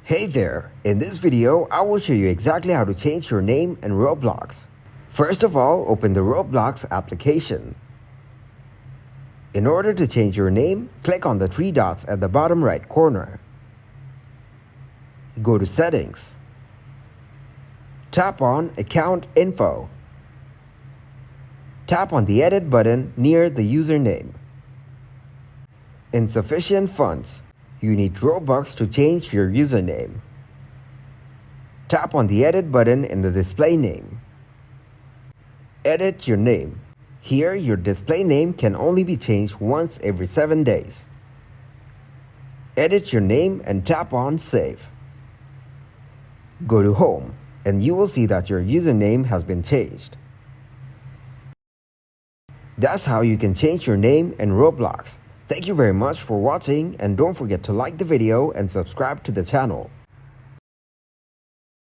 Hey there, in this video, I will show you exactly how to change your name in Roblox. First of all, open the Roblox application. In order to change your name, click on the three dots at the bottom right corner. Go to Settings. Tap on Account Info. Tap on the Edit button near the username. Insufficient funds. You need Robux to change your username. Tap on the Edit button in the display name. Edit your name. Here, your display name can only be changed once every 7 days. Edit your name and tap on Save. Go to Home, and you will see that your username has been changed. That's how you can change your name in Roblox. Thank you very much for watching, and don't forget to like the video and subscribe to the channel.